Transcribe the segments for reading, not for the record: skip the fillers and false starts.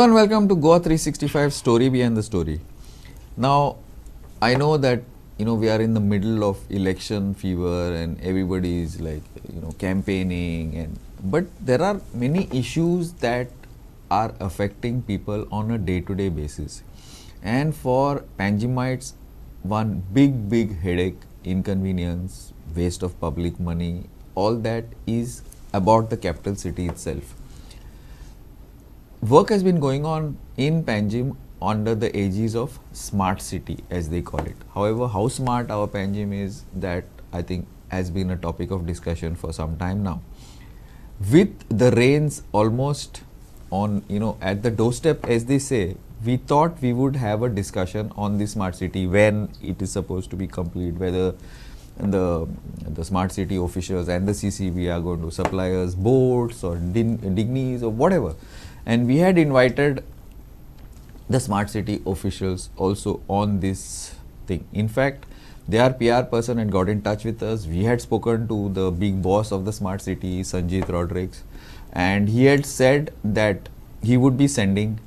and welcome to Goa 365 Story Behind the Story. Now, I know that we are in the middle of election fever and everybody is like campaigning, but there are many issues that are affecting people on a day-to-day basis. And for Panjimites, one big headache, inconvenience, waste of public money, all that is about the capital city itself. Work has been going on in Panjim under the aegis of smart city, as they call it. However, how smart our Panjim is, that I think has been a topic of discussion for some time now. With the rains almost on, at the doorstep, as they say, we thought we would have a discussion on the smart city when it is supposed to be complete, whether the smart city officials and the CCB are going to supply us boats or dignis or whatever. And we had invited the smart city officials also on this thing. In fact, their PR person had got in touch with us. We had spoken to the big boss of the smart city, Sanjit Rodriguez, and he had said that he would be sending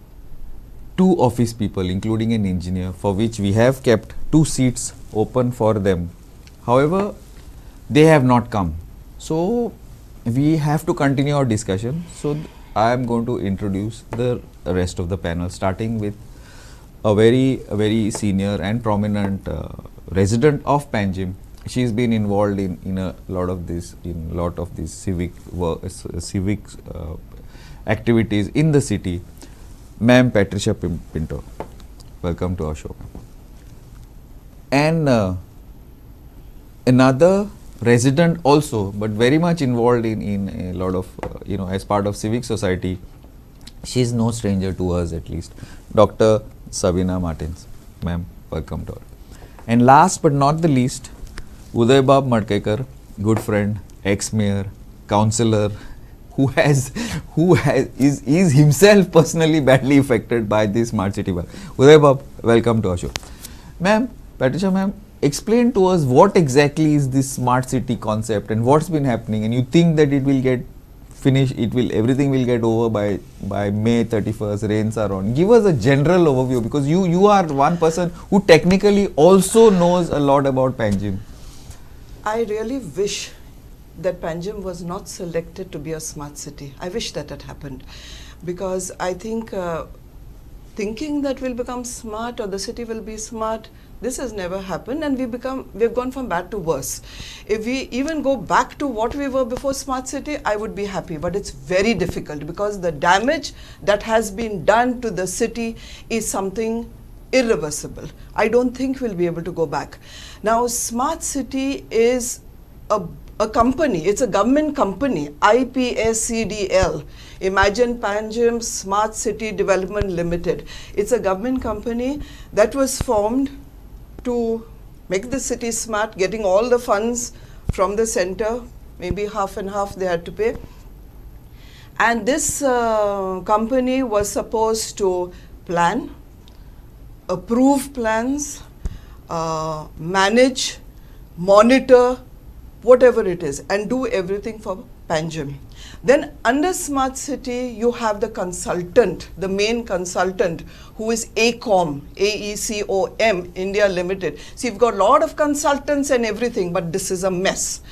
2 office people, including an engineer, for which we have kept 2 seats open for them. However, they have not come. So we have to continue our discussion. So I am going to introduce the rest of the panel, starting with a very senior and prominent resident of Panjim. She's been involved in a lot of these civic work, civic activities in the city. Ma'am Patricia Pinto, welcome to our show. And another resident also, but very much involved in a lot of, as part of civic society. She's no stranger to us, at least. Dr. Sabina Martins. Ma'am, welcome to her. And last but not the least, Udaybab Madkekar, good friend, ex-mayor, councillor, who is himself personally badly affected by this smart city work. Udaybab, welcome to our show. Ma'am, Patricia ma'am, explain to us what exactly is this smart city concept and what's been happening, and you think that it will get finished, everything will get over by May 31st, rains are on. Give us a general overview, because you are one person who technically also knows a lot about Panjim. I really wish that Panjim was not selected to be a smart city. I wish that had happened, because I think thinking that we'll become smart or the city will be smart, this has never happened, and we've gone from bad to worse. If we even go back to what we were before smart city, I would be happy, but it's very difficult, because the damage that has been done to the city is something irreversible. I don't think we'll be able to go back. Now, smart city is a company, it's a government company, IPSCDL. Imagine Panjim Smart City Development Limited. It's a government company that was formed to make the city smart, getting all the funds from the center, maybe half and half they had to pay. And this company was supposed to plan, approve plans, manage, monitor, whatever it is, and do everything for Panjim. Then under Smart City, you have the consultant, the main consultant, who is AECOM, AECOM, India Limited. See, you've got a lot of consultants and everything, but this is a mess.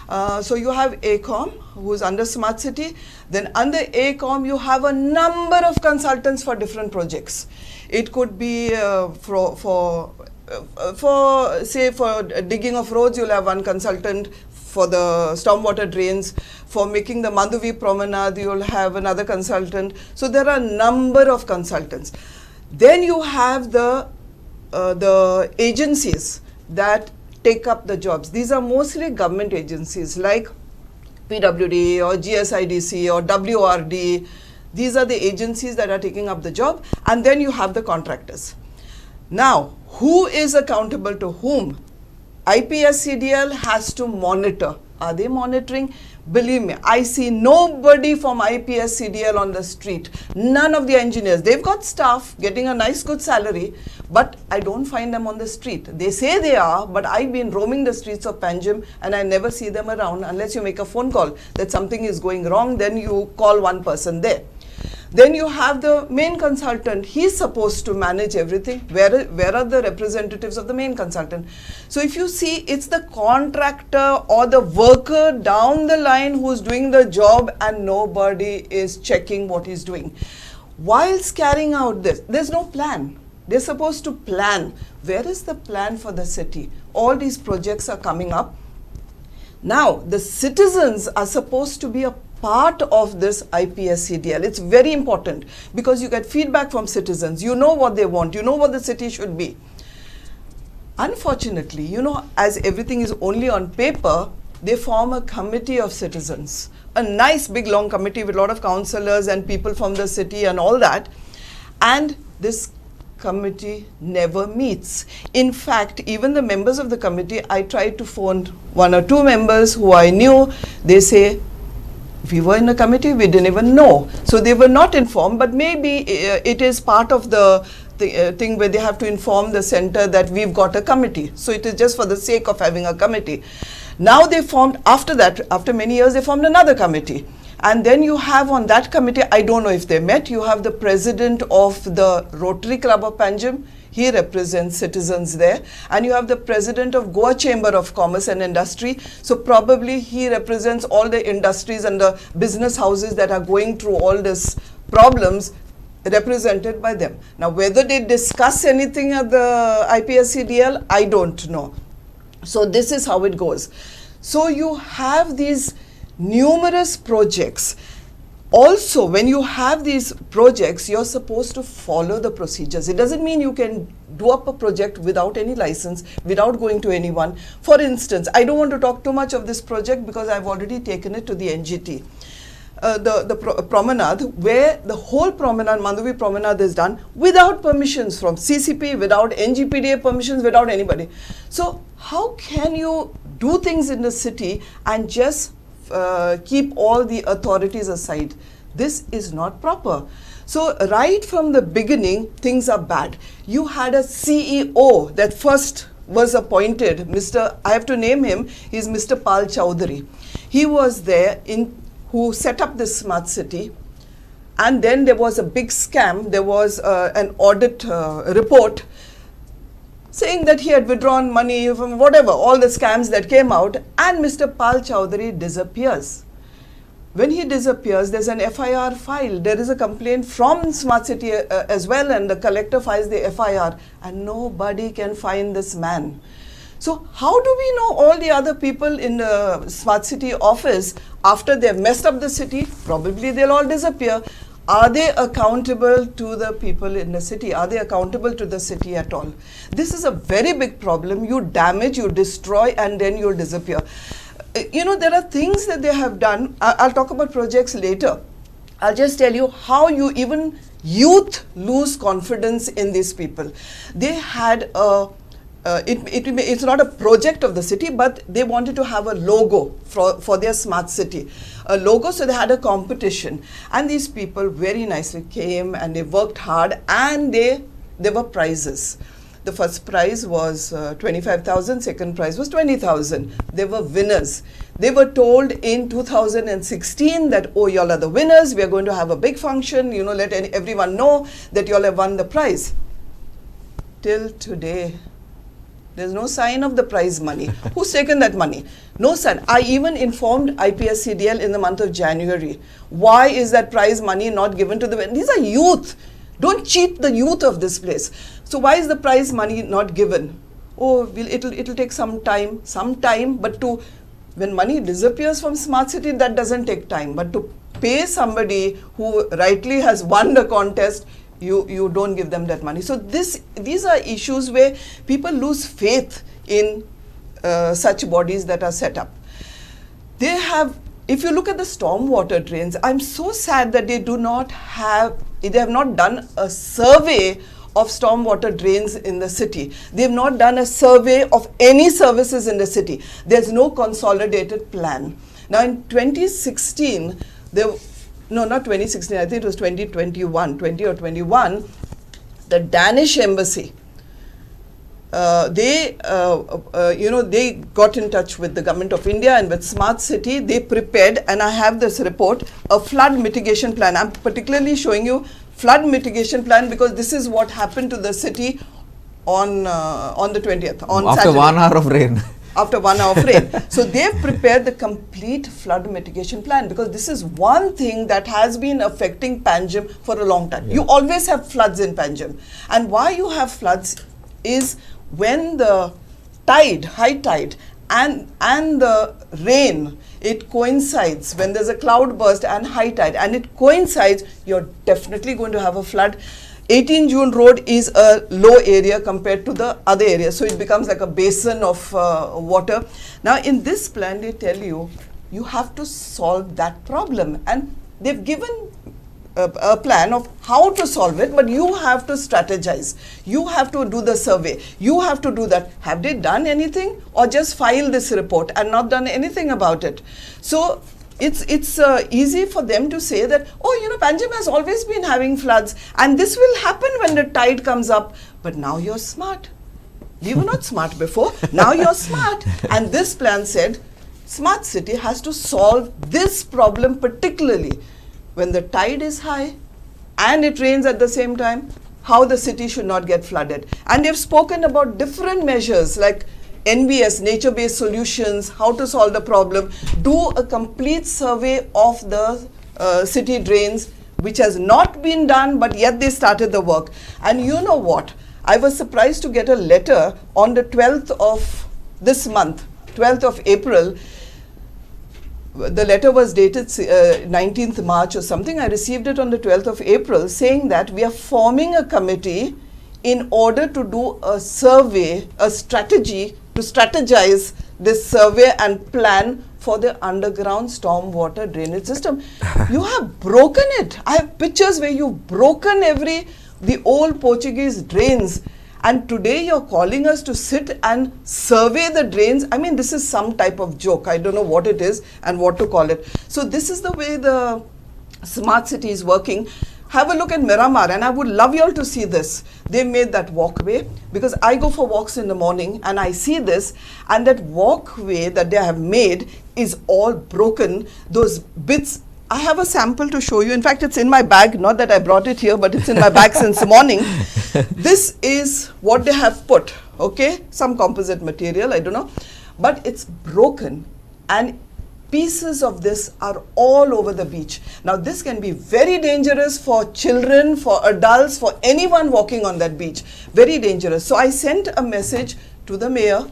So you have AECOM, who is under Smart City. Then under AECOM, you have a number of consultants for different projects. It could be for digging of roads, you'll have one consultant. For the stormwater drains, for making the Manduvi Promenade, you'll have another consultant. So there are a number of consultants. Then you have the agencies that take up the jobs. These are mostly government agencies like PWD or GSIDC or WRD. These are the agencies that are taking up the job. And then you have the contractors. Now, who is accountable to whom? IPSCDL has to monitor. Are they monitoring? Believe me, I see nobody from IPSCDL on the street. None of the engineers. They've got staff getting a nice good salary, but I don't find them on the street. They say they are, but I've been roaming the streets of Panjim and I never see them around unless you make a phone call that something is going wrong, then you call one person there. Then you have the main consultant. He's supposed to manage everything. Where are the representatives of the main consultant? So if you see, it's the contractor or the worker down the line who's doing the job, and nobody is checking what he's doing. Whilst carrying out this, there's no plan. They're supposed to plan. Where is the plan for the city? All these projects are coming up. Now, the citizens are supposed to be a part of this IPSCDL. It's very important because you get feedback from citizens. You know what they want. You know what the city should be. Unfortunately, you know, as everything is only on paper, they form a committee of citizens. A nice big long committee with a lot of councillors and people from the city and all that. And this committee never meets. In fact, even the members of the committee, I tried to phone 1 or 2 members who I knew. They say, we were in a committee, we didn't even know. So they were not informed, but maybe it is part of the thing where they have to inform the center that we've got a committee. So it is just for the sake of having a committee. Now they formed, after that, after many years, they formed another committee. And then you have on that committee, I don't know if they met, you have the president of the Rotary Club of Panjim. He represents citizens there. And you have the president of Goa Chamber of Commerce and Industry. So probably he represents all the industries and the business houses that are going through all these problems, represented by them. Now, whether they discuss anything at the IPSCDL, I don't know. So this is how it goes. So you have these numerous projects. Also, when you have these projects, you're supposed to follow the procedures. It doesn't mean you can do up a project without any license, without going to anyone. For instance, I don't want to talk too much of this project because I've already taken it to the NGT. The promenade, where the whole promenade, Mandavi promenade, is done without permissions from CCP, without NGPDA permissions, without anybody. So how can you do things in the city and just keep all the authorities aside? This is not proper. So right from the beginning, things are bad. You had a CEO that first was appointed, I have to name him, he's Mr. Pal Chowdhury. He was there who set up this smart city, and then there was a big scam. There was an audit report saying that he had withdrawn money from whatever, all the scams that came out, and Mr. Pal Chowdhury disappears. When he disappears, there's an FIR filed. There is a complaint from Smart City as well, and the collector files the FIR, and nobody can find this man. So how do we know all the other people in the Smart City office, after they've messed up the city, probably they'll all disappear? Are they accountable to the people in the city? Are they accountable to the city at all? This is a very big problem. You damage, you destroy, and then you'll disappear. You know, there are things that they have done. I'll talk about projects later. I'll just tell you how even youth lose confidence in these people. They had it's not a project of the city, but they wanted to have a logo for their smart city. A logo, so they had a competition. And these people very nicely came and they worked hard, and there were prizes. The first prize was 25,000, second prize was 20,000. They were winners. They were told in 2016 that, oh, y'all are the winners, we are going to have a big function, you know, let everyone know that y'all have won the prize. Till today, there's no sign of the prize money. Who's taken that money? No sign. I even informed IPSCDL in the month of January. Why is that prize money not given to the winners? These are youth. Don't cheat the youth of this place. So why is the prize money not given? Oh, it'll take some time, but when money disappears from Smart City, that doesn't take time. But to pay somebody who rightly has won the contest, you don't give them that money. So these are issues where people lose faith in such bodies that are set up. They have, if you look at the stormwater drains, I'm so sad that they have not done a survey of stormwater drains in the city. They have not done a survey of any services in the city. There's no consolidated plan. Now in 2016, no, not 2016, I think it was 20 or 21, the Danish embassy they got in touch with the government of India and with Smart City. They prepared, and I have this report, a flood mitigation plan. I'm particularly showing you flood mitigation plan because this is what happened to the city on the 20th, on After Saturday. 1 hour of rain. After 1 hour of rain. So they've prepared the complete flood mitigation plan because this is one thing that has been affecting Panjim for a long time. Yeah. You always have floods in Panjim. And why you have floods is when the tide, high tide, and the rain, it coincides. When there's a cloud burst and high tide and it coincides, you're definitely going to have a flood. 18 June Road is a low area compared to the other area, so it becomes like a basin of water. Now in this plan they tell you, you have to solve that problem, and they've given a plan of how to solve it, but you have to strategize. You have to do the survey. You have to do that. Have they done anything or just file this report and not done anything about it? So it's easy for them to say that, oh, Panjim has always been having floods and this will happen when the tide comes up. But now you're smart. We were not smart before. Now you're smart. And this plan said, Smart City has to solve this problem particularly when the tide is high and it rains at the same time, how the city should not get flooded. And they've spoken about different measures like NBS, nature-based solutions, how to solve the problem, do a complete survey of the city drains, which has not been done, but yet they started the work. And you know what? I was surprised to get a letter on the 12th of this month, 12th of April. The letter was dated 19th March or something. I received it on the 12th of April saying that we are forming a committee in order to do a survey, a strategy to strategize this survey and plan for the underground stormwater drainage system. You have broken it. I have pictures where you've broken the old Portuguese drains. And today you're calling us to sit and survey the drains. I mean, this is some type of joke. I don't know what it is and what to call it. So this is the way the Smart City is working. Have a look at Miramar, and I would love you all to see this. They made that walkway because I go for walks in the morning and I see this, and that walkway that they have made is all broken. Those bits, I have a sample to show you. In fact, it's in my bag, not that I brought it here, but it's in my bag since the morning. This is what they have put, okay? Some composite material, I don't know. But it's broken and pieces of this are all over the beach. Now this can be very dangerous for children, for adults, for anyone walking on that beach. Very dangerous. So I sent a message to the mayor,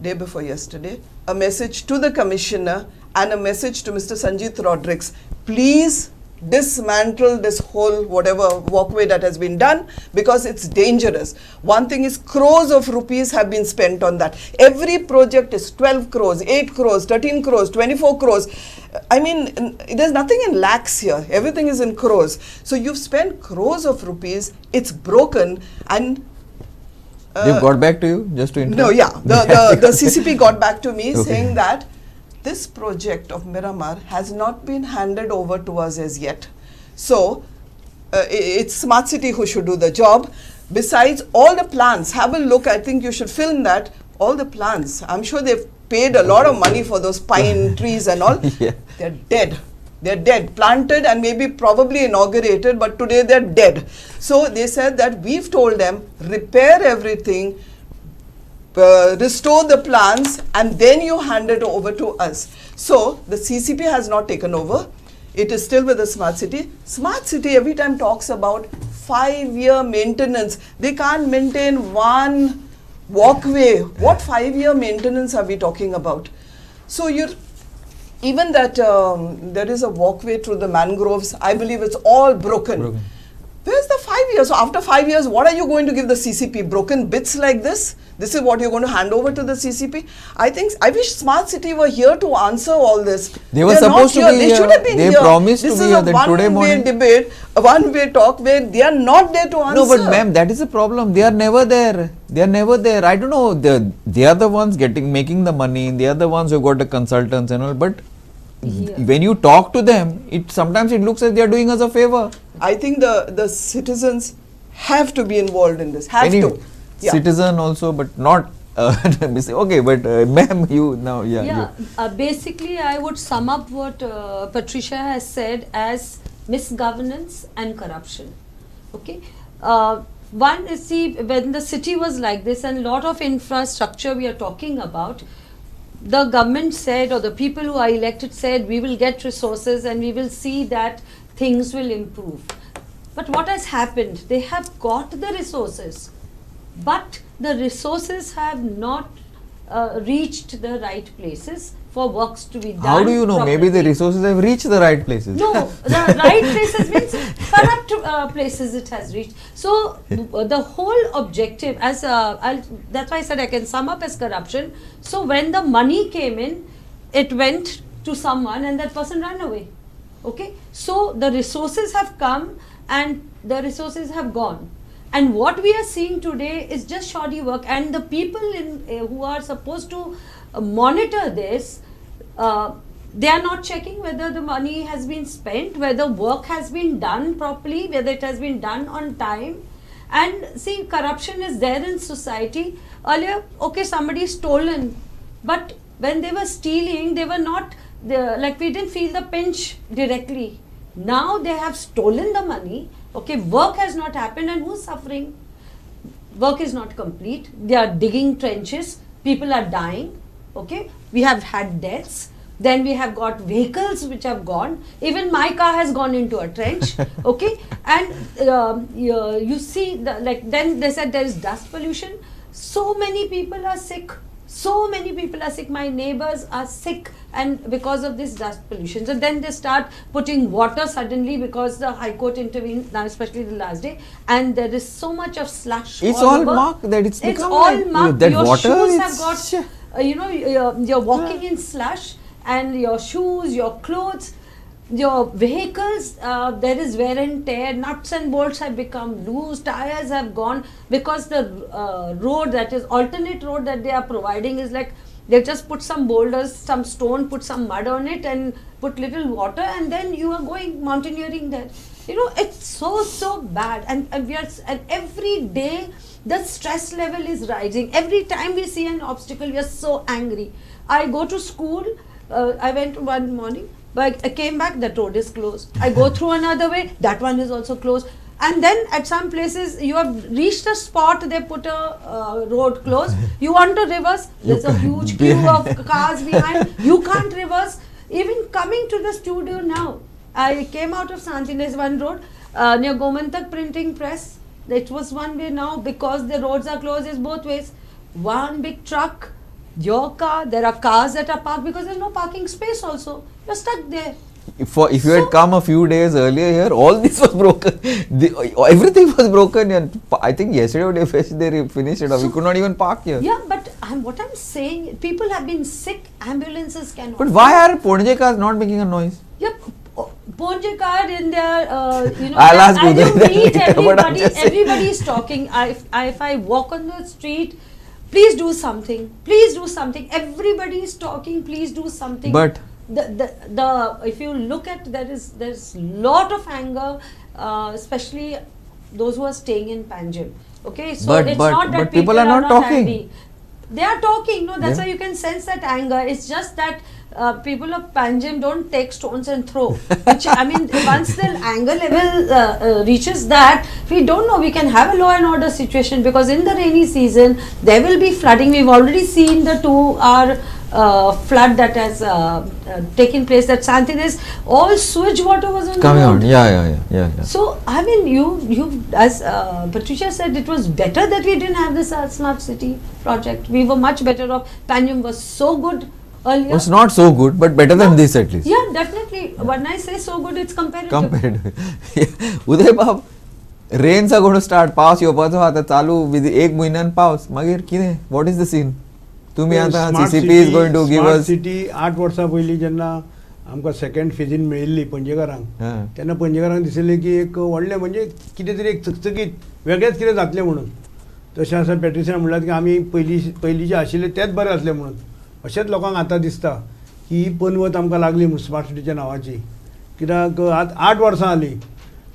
day before yesterday, a message to the commissioner and a message to Mr. Sanjeet Rodrigues. Please dismantle this whole whatever walkway that has been done because it's dangerous. One thing is crores of rupees have been spent on that. Every project is 12 crores, 8 crores, 13 crores, 24 crores. I mean, there's nothing in lakhs here. Everything is in crores. So you've spent crores of rupees, it's broken, and They've got back to you just to interrupt? no, yeah. The CCP got back to me saying that this project of Miramar has not been handed over to us as yet. So it's Smart City who should do the job. Besides, all the plans, have a look, I think you should film that, all the plans. I'm sure they've paid a lot of money for those pine trees and all. Yeah. They're dead. They're dead, planted and maybe probably inaugurated, but today they're dead. So they said that we've told them, repair everything, restore the plants, and then you hand it over to us. So the CCP has not taken over. It is still with the Smart City. Smart City every time talks about 5-year maintenance. They can't maintain one walkway. What 5-year maintenance are we talking about? So even that there is a walkway through the mangroves, I believe it's all broken. Where's the 5 years? So after 5 years, what are you going to give the CCP? Broken bits like this? This is what you're going to hand over to the CCP? I wish Smart City were here to answer all this. They were supposed to be They here. should have been They here. promised to this be is here. a Then today morning. one-way debate, a one-way talk where they are not there to answer. No, but ma'am, that is the problem. They are never there. They are never there. I don't know. They are the ones making the money. They are the ones who got the consultants and all. But when you talk to them, sometimes it looks like they are doing us a favor. I think the citizens have to be involved in this. Have to. Yeah. citizen also, but not. Okay, but ma'am, you now, Yeah, basically, I would sum up what Patricia has said as misgovernance and corruption. Okay, one is, see, when the city was like this and lot of infrastructure we are talking about, the government said, or the people who are elected said, we will get resources and we will see that things will improve. But what has happened? They have got the resources, but the resources have not reached the right places for works to be done. How do you know? Maybe the properly. resources have reached the right places. No, the right places means corrupt places it has reached. So the whole objective, as that's why I said I can sum up as corruption. So when the money came in, it went to someone and that person ran away. Okay, so the resources have come and the resources have gone. And what we are seeing today is just shoddy work, and the people who are supposed to monitor this, they are not checking whether the money has been spent, whether work has been done properly, whether it has been done on time. And see, corruption is there in society. Earlier, okay, somebody stolen, but when they were stealing, they were not, like, we didn't feel the pinch directly. Now they have stolen the money. Okay, work has not happened, and who's suffering? Work is not complete. They are digging trenches. People are dying. Okay, we have had deaths. Then we have got vehicles which have gone. Even my car has gone into a trench. Okay, and you see, then they said there is dust pollution. So many people are sick. So many people are sick. My neighbors are sick, and because of this dust pollution. So then they start putting water suddenly because the High Court intervened, now especially the last day, and there is so much of slush. It's all all over. muck that it's It's become all like, muck. that Your water, shoes have it's- got, you're walking in slush, and your shoes, your clothes, your vehicles, there is wear and tear, nuts and bolts have become loose, tires have gone, because the road, that is alternate road that they are providing, is like they just put some boulders, some stone, put some mud on it and put little water, and then you are going mountaineering there. It's so bad, and every day the stress level is rising. Every time we see an obstacle, we are so angry. I go to school, I went one morning, but I came back, that road is closed. I go through another way, that one is also closed. And then at some places, you have reached a spot, they put a road closed. You want to reverse, there's a huge queue of cars behind. You can't reverse. Even coming to the studio now, I came out of Santines, one road, near Gomantak Printing Press. It was one way now, because the roads are closed, it's both ways. One big truck, your car, there are cars that are parked because there's no parking space also. You're stuck there. If you had come a few days earlier here, all this was broken. Everything was broken, and I think yesterday or day they finished it. We could not even park here. Yeah, but what I'm saying, people have been sick, ambulances cannot. But why are Ponje cars not making a noise? Yep. Ponje car in their, I'll ask as you you that meet later, but I'm everybody, just saying. everybody is talking. If I walk on the street, please do something. Please do something. Everybody is talking. Please do something. But if you look at, there's lot of anger, especially those who are staying in Panjim. Okay, so But- it's but- not that but people are not talking. angry. They are talking. No, that's Yeah. why you can sense that anger. It's just that people of Panjim don't take stones and throw. Which, I mean, once the anger level reaches that, we don't know. We can have a law and order situation, because in the rainy season there will be flooding. We've already seen the 2-hour flood that has taken place. That Santines, all sewage water was on coming the on, road. yeah. So I mean, you as Patricia said, it was better that we didn't have this smart city project. We were much better off. Panjim was so good earlier. It's not so good, but better than this at least. Yeah, definitely. When I say so good, it's comparative. Compared. Uday Bab, rains are going to start. पाऊस येवपाचो आता चालू with 1 म्हयन्यान पावस. मागीर कितें? What is the scene? तुम्ही आता Smart CCP city- is going to give Smart us. city 8 वर्सां पयलीं जेन्ना आमकां सेकंड फेजीन मेळिल्ली पणजेकारांक, हां. तेन्ना पणजेकारांक दिसलें की एक व्हडलें म्हणजे कितें तरी एक चकचकीत वेगळेंच कितें जातलें म्हणून. तशें आसा पॅट्रिसियान म्हणलात की आमी पयलीं जे आशिल्ले तेच बरें आसलें म्हणून. अशेंच लोकांक आतां दिसता की ही पनवत आमकां लागली म्हणून स्मार्ट सिटीच्या नांवाची. कित्याक 8 वर्सां जालीं.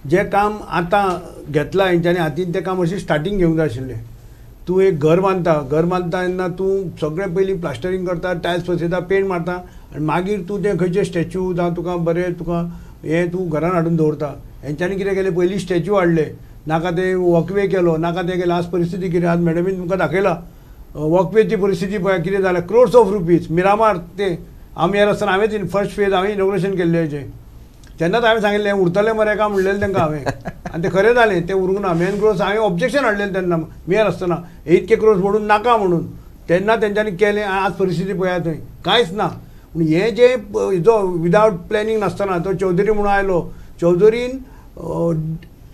जें काम आतां घेतलां हेंच्यांनी हातीन, तें काम अशें स्टार्टींग घेवंक जाय आशिल्लें. तूं एक घर बांदता तेन्ना तूं सगळें पयलीं प्लास्टरींग करता, टायल्स बसयता, पेंट मारता आनी मागीर तूं तें खंयचे स्टॅच्यू जावं तुका बरें तुका हें तूं घरान हाडून दवरता. हेंच्यांनी कितें केलें, पयलीं स्टॅच्यू हाडले, नाका ते वॉकवे केलो, नाका तें केलें. आज परिस्थिती कितें, आज मॅडमीन तुमकां दाखयला वॉकवेची परिस्थिती पळय कितें जालें. Crores of rupees. मिरामार ते आमी हेर आसतना हांवें फर्स्ट फेज हांवें इनॉग्रेशन केल्लें हेजें. तेन्नाच हांवें सांगिल्लें उरतलें मरे काय म्हणलेलें तांकां हांवें, आनी तें खरें जालें. तें उरूंक ना. मेन क्रोर्स हांवें ऑब्जेक्शन हाडलेलें तेन्ना मेयर आसतना, इतके क्रोर्स मोडून नाका म्हणून. तेन्ना तेंच्यांनी केलें. आज परिस्थिती पळया थंय कांयच ना. पूण हें जे जो विदावट प्लॅनिंग नासतना तो चौधरी म्हणून आयलो, चौधरीन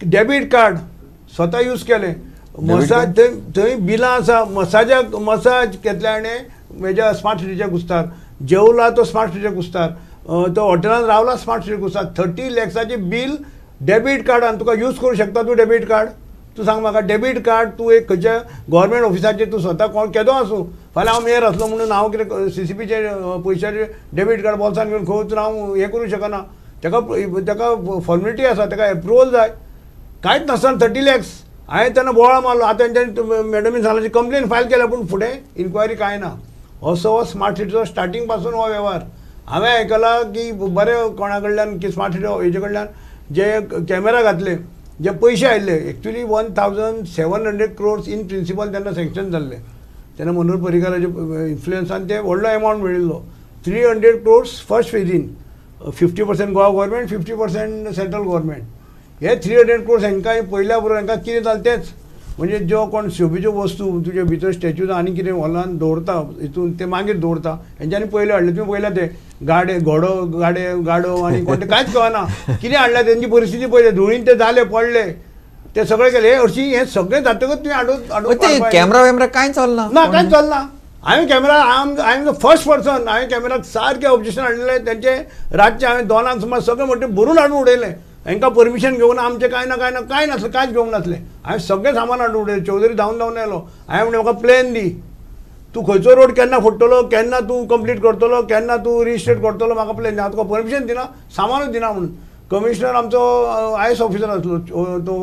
डेबीट कार्ड स्वता यूज केलें. मसाज थंय बिलां आसा, मसाज घेतले आनी हेज्या स्मार्ट सिटीच्या कुस्तार जेवला तो स्मार्ट सिटीच्या कुस्तार, तो हॉटेलांत रावला स्मार्ट सिटी कुस्तार. 30 लॅक्साचें बील डेबीट कार्डान तुका यूज करूं शकता. तूं डेबीट कार्ड तूं सांग म्हाका, डेबीट कार्ड तूं एक खंयच्या गव्हर्मेंट ऑफिसाचेर तूं स्वता कोण केदो आसूं, फाल्यां हांव मेयर आसलो म्हणून हांव कितें CCPचे पयशांचे डेबीट कार्ड बॉल्सान घेवन खंय वचून हांव हें करूं शकना. तेका फॉर्मेलिटी आसा, तेका एप्रुवल जाय. कांयच नासतना 30 लॅक्स. हांवें तेन्ना बोवाळ मारलो. आतां तेंच्यांनी मॅडमीन सांगलें कंप्लेन फायल केल्या, पूण फुडें इन्क्वायरी कांय ना. असो हो स्मार्ट सिटीचो स्टार्टींग पासून हो वेव्हार. हांवें आयकलां की बरें कोणा कडल्यान की स्मार्ट सिटी हेजे कडल्यान जे कॅमेरा घातले, जे पयशे आयिल्ले, एक्चुली 1700 crores इन प्रिंसिपल तेन्ना सँक्शन जाल्ले. तेन्ना मनोहर पर्रीकाराच्या इन्फ्लुयन्सान ते व्हडलो एमावंट मेळिल्लो. 300 crores फर्स्ट फेजीन, 50% गोवा गव्हर्मेंट, 50% सेंट्रल गव्हर्मेंट. हे 300 crores हांकां पयल्या बरोबर हांकां कितें जालें तेंच. म्हणजे जो कोण शोभेच्यो वस्तू तुजे भितर स्टॅच्यूज आनी कितें हॉलान दवरता हितून ते मागीर दवरता. हेंच्यांनी पयले हाडले. तुमी पळयला ते गाडो आनी कोण ते कांयच कळना कितें हाडल्या. तेंची परिस्थिती पळयली, धुळीन ते जाले पडले, ते सगळे केले. हरशीं हें सगळें जातकच तुवें हाडून कॅमेरा वेमरा कांय चलना ना, कांयच चलना. हांवें camera I the first person हांवें कॅमेराक सारकें ऑब्जेक्शन हाडलेलें. तेंचे रातचे हांवें 2 सुमार सगळें म्हणटा भरून हाडून उडयलें. हांकां परमिशन घेवन आमचें कांय ना कांय नासलें, कांयच घेवंक नासलें. हांवें सगळें सामान हाडून उडयलें. चौधरी धांवन येयलो. हांवें म्हणलें म्हाका प्लॅन दी, तूं खंयचो रोड केन्ना फोडटलो, केन्ना तूं कंप्लीट करतलो, केन्ना तूं रिस्ट्रेट करतलो, म्हाका प्लॅन दी. हांव तुका परमिशन दिना, सामानूच दिना म्हणून. कमिशनर आमचो IAS ऑफिसर आसलो, तो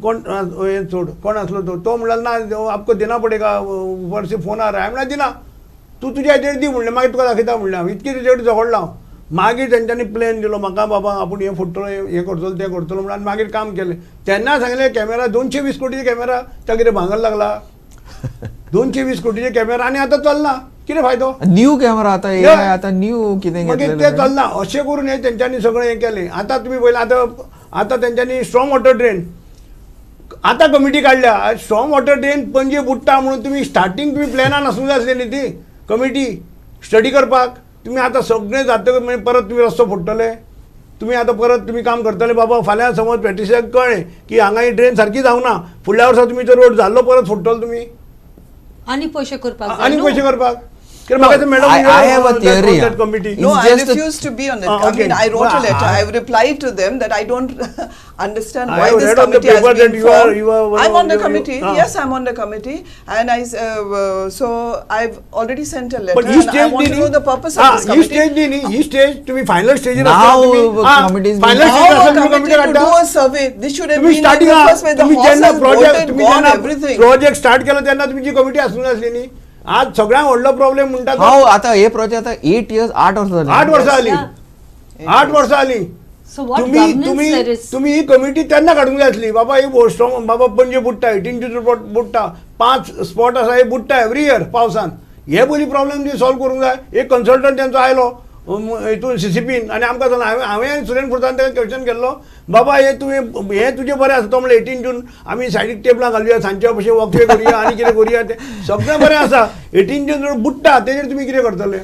कोण हें चोड कोण आसलो तो म्हणल्यार ना आपको देना पडेगा ऊपर से फोन आ रहा है. हांवें म्हणल्यार दिना, तूं तुज्या हाजेर दी म्हणलें, मागीर तुका दाखयता म्हणलें. हांव इतकी तेजे कडेन झगडलो हांव. मागीर तेंच्यांनी प्लॅन दिलो म्हाका, बाबा आपूण हें फोडटलो, हें करतलो, तें करतलो म्हणून. आनी मागीर काम केलें. तेन्ना सांगलें कॅमेरा 220 कोटीचे कॅमेरा त्या कितें भांगर लागला. 220 कोटीचे कॅमेरा आनी आतां चलना. कितें फायदो? न्यू कॅमेरा आता न्यू कितें मागीर ते चलना. अशें करून हें तेंच्यांनी सगळें हें केलें. आतां तुमी पळयलें, आतां तेंच्यांनी स्ट्रॉंग वॉटर ड्रेन आतां कमिटी काडल्या. स्ट्रॉंग वॉटर ड्रेन पणजे बुडटा म्हणून तुमी स्टार्टींग तुमी प्लॅनान आसूंक जाय आसलेली ती कमिटी स्टडी करपाक. तुमी आतां सगळें जातकच मागीर परत तुमी रस्तो फोडटले. तुमी आतां परत तुमी काम करतले. बाबा फाल्यां समज पॅट्रिसियाक कळ्ळें की हांगा ही ड्रेन सारकी जावना, फुडल्या वर्सा तुमी तो रोड जाल्लो परत फोडटलो तुमी आनी पयशे करपाक आनी पयशे करपाक. I have a theory. That committee. No, It's I just a- refuse to be on it. Okay. I mean, I wrote a letter. I- I've replied to them that I don't understand I why have this read on the committee has paper been that you are- formed. you are one I'm of on the the- committee. ah. Yes, I'm on the committee, and so I've already sent a letter. But he And I staged want to the know the purpose of this he committee. staged he staged तुम्ही final स्टेजीर Now committee is final being- How स्टेजीर a आसतना committee committee to do काडटा. a survey? This should have तुम्ही been in the starting first way. The तुम्ही horse जेन्ना has project voted, तुम्ही gone, जेन्ना everything. प्रोजेक्ट स्टार्ट केलो तेन्ना तुमची कमिटी आसूंक जाय आसली न्ही. आज सगळ्यांक व्हडलो प्रॉब्लेम म्हणटा तो हांव आता हे प्रोजेक्ट आता 8 years 8 वर्सां जाली. 8 वर्सां आली. Yeah. 8 वर्सां आली. So what तुम्ही governance तुम्ही there is? तुम्ही ही कमिटी तेन्ना काडूंक जाय आसली. बाबा ही स्ट्रॉंग बाबा पणजे बुडटा, 18 बुडटा, 5 स्पॉट आसा हे बुडटा एवरी इयर पावसान. हे पयली प्रॉब्लेम ती सॉल्व करूंक जाय. एक कन्सल्टंट तेंचो आयलो हितून CCPन आनी आमकां सांगलें. हांवें आनी सुरेन फुर्तान ताका क्वेश्चन केल्लो, बाबा हे तुवें हे तुजें बरें आसा. तो म्हणलें 18 जून आमी सायडीक टेबलां घालुया, सांजच्या भशेन वॉकवे करुया आनी कितें करुया, तें सगळें बरें आसा. 18 जून बुडटा, तेजेर तुमी कितें करतले?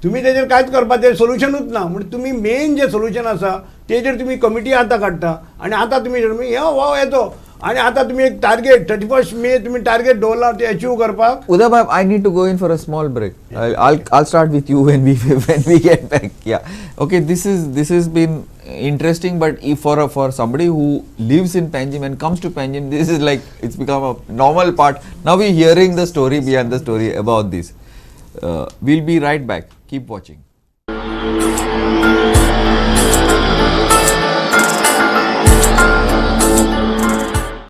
तुम्ही तेजेर कांयच करपाचें सोल्युशनूच ना. म्हणजे तुम्ही मेन जे सोल्युशन आसा तेजेर तुम्ही कमिटी आतां काडटा आनी आतां तुमी हे हो येतो आनी आतां तुमी एक टार्गेट 31 मे तुमी टार्गेट दवरला ते अचीव करपाक. Uday bhai, I need to go in for a small break. I'll start with you when we get back. Yeah. Okay. This has been interesting, but if for somebody who lives in Panjim and comes to Panjim, this is like it's become a normal part. Now we're hearing the story behind the story about this. We'll be right back. Keep watching.